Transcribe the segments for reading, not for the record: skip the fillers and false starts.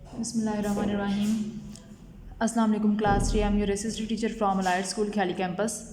बिस्मिल्लाहिर्रहमानिर्रहीम। अस्सलाम वालेकुम class 3। I am your assistant teacher from allied school Khyali campus.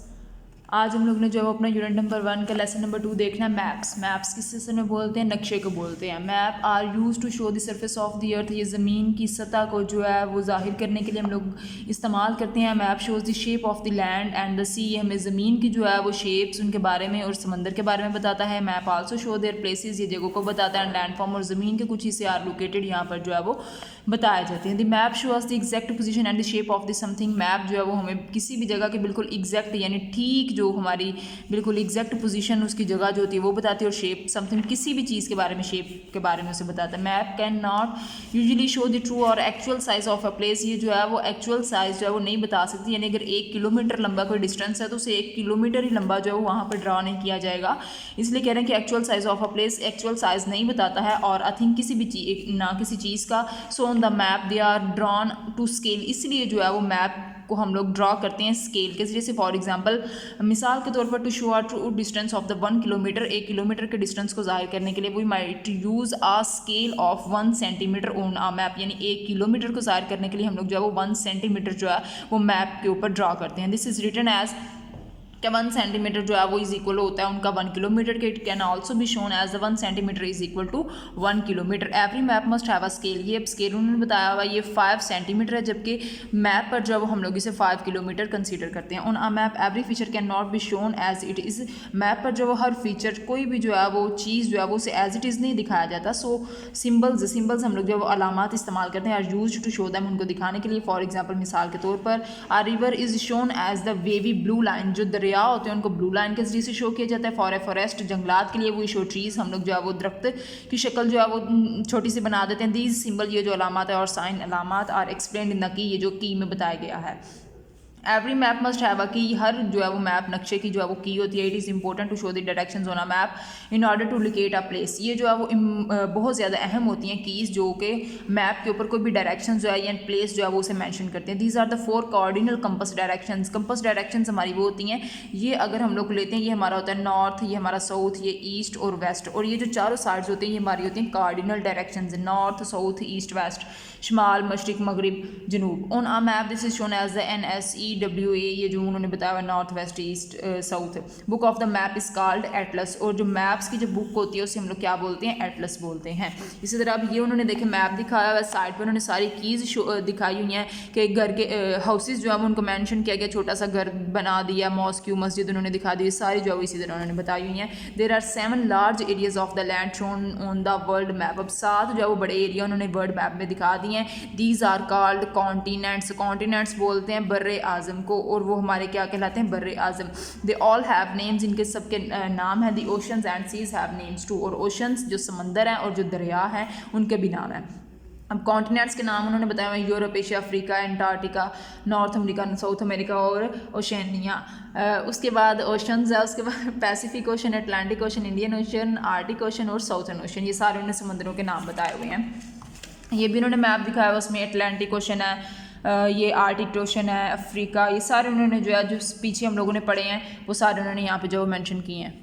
आज हम लोग ने जो है अपना यूनिट नंबर 1 का लेसन नंबर 2 देखना है। मैप्स किस सेशन में बोलते हैं? नक्शे को बोलते हैं। Map are use to show the surface of the earth. ये ज़मीन की सतह को जो है वो जाहिर करने के लिए हम लोग इस्तेमाल करते हैं। Map shows the shape of the land and the sea. हमें ज़मीन की जो है वो शेप्स उनके बारे में और समंदर के बारे में बताता है। Map also show their places. ये जगहों को बताता है। लैंड फॉर्म और ज़मीन के कुछ हिस्से आर लोकेटेड यहाँ पर जो है वो बताए जाते हैं। The map shows the exact position and the shape of the something. Map जो है वो हमें किसी भी जगह के बिल्कुल एग्जैक्ट यानी ठीक जो हमारी बिल्कुल एग्जैक्ट पोजीशन उसकी जगह जो होती है वो बताती है, और शेप समथिंग किसी भी चीज़ के बारे में शेप के बारे में उसे बताता है। Map can not usually show the true और actual size of a place. ये जो है वो एक्चुअल साइज जो है वो नहीं बता सकती। यानी अगर 1 किलोमीटर लंबा कोई डिस्टेंस है तो उसे 1 किलोमीटर ही लंबा जो है वो वहाँ पर ड्रा नहीं किया जाएगा। इसलिए कह रहे हैं कि actual size of a place actual size नहीं बताता है। और आई थिंक किसी भी किसी चीज़ का so on the map they are drawn to scale. इसलिए जो है वो मैप को हम लोग ड्रॉ करते हैं स्केल के जरिए से। फॉर एग्जांपल मिसाल के तौर पर to show are true distance of the 1 kilometre. 1 kilometre के डिस्टेंस को जाहिर करने के लिए we might use a scale of 1 centimetre on a map. यानी 1 किलोमीटर को जाहिर करने के लिए हम लोग जो है वो 1 सेंटीमीटर जो है वो मैप के ऊपर ड्रॉ करते हैं। दिस इज रिटन एज क्या 1 सेंटीमीटर जो है वो इज इक्वल होता है उनका 1 किलोमीटर के। इट कैन ऑल्सो भी shown as the 1 centimetre is equal to 1 kilometre. Every map must have a scale. ये अब स्केल उन्होंने बताया हुआ ये 5 सेंटीमीटर है, जबकि मैप पर जो हम लोग इसे 5 किलोमीटर कंसीडर करते हैं। On a map every feature can not be shown as it is. Map पर जो हर फीचर कोई भी जो है वो चीज़ जो है वो उसे एज इट इज़ नहीं दिखाया जाता। सो सिम्बल्स हम लोग जो वो अलामात इस्तेमाल करते हैं are use to show them, उनको दिखाने के लिए। फॉर एग्जाम्पल मिसाल के तौर पर a river is shown as the wavy blue line. जो दरिया होते हैं उनको ब्लू लाइन के जरिए से शो किया जाता है। फॉर ए फॉरेस्ट जंगलात के लिए वो शो ट्रीज हम लोग जो है वो दरख्त की शक्ल जो है वो छोटी सी बना देते हैं। दीज सिंबल ये जो अलामात है और साइन अलामात are explained in the key, ये जो की में बताया गया है। Every map must have a key. हर जो है वो मैप नक्शे की जो है वो की होती है। It is important to show the directions on a map in order to locate a place. ये जो है वो बहुत ज़्यादा अहम होती हैं कीज़ जो कि मैप के ऊपर कोई भी डायरेक्शन जो है या प्लेस जो है वो उसे मेंशन करते हैं। These are the 4 cardinal compass directions. Compass directions हमारी वो होती हैं, ये अगर हम लोग लेते हैं ये हमारा होता है नॉर्थ, ये हमारा साउथ, ये ईस्ट और वेस्ट। और ये जो चारों साइड्स होती हैं ये हमारी होती हैं cardinal directions. North, south, east, west, शुमाल, मशरिक, मगरिब, जनूब। On a map this is shown as the NSEWA। ये जो उन्होंने बताया हुआ north, west, east, south. Book of the map is called atlas. और जो मैप्स की जो बुक होती है उसे हम लोग क्या बोलते हैं? एटलस बोलते हैं। इसी तरह अब ये उन्होंने देखे मैप दिखाया हुआ है, साइड पर उन्होंने सारी कीज़ दिखाई हुई हैं कि घर के हाउसेज जो है वो उनको मैंशन किया गया, छोटा सा घर बना दिया, मॉस्क्यू, मस्जिद उन्होंने दिखा दी, सारी जो है इसी तरह उन्होंने बताई हुई हैं। There are 7 large areas of the land shown on the world map. अब 7 जो है वो बड़े एरिया उन्होंने वर्ल्ड मैप में दिखा दिए हैं। These are called continents. Continents बोलते हैं बर्रे आज़म को, और वो हमारे क्या कहलाते हैं? बर्रे आज़म। They all have names. इनके सबके नाम हैं। The oceans and seas have names too. और ओशंस जो समंदर हैं और जो दरिया हैं उनके भी नाम हैं। अब कॉन्टिनेंट्स के नाम उन्होंने बताया हुआ Europe, Asia, Africa, Antarctica, north America, south America और ओशनिया। उसके बाद ओशंस है, उसके बाद Pacific ocean, Atlantic ocean, Indian ocean, Arctic ocean और साउथर्न ओशन। ये सारे उन्होंने समंदरों के नाम बताए हुए हैं। ये भी उन्होंने मैप दिखाया है, उसमें अटलांटिक ओशन है, ये आर्टिक ओशन है, अफ्रीका, ये सारे उन्होंने जो है जो पीछे हम लोगों ने पढ़े हैं वो सारे उन्होंने यहाँ पे जो मेंशन किए हैं।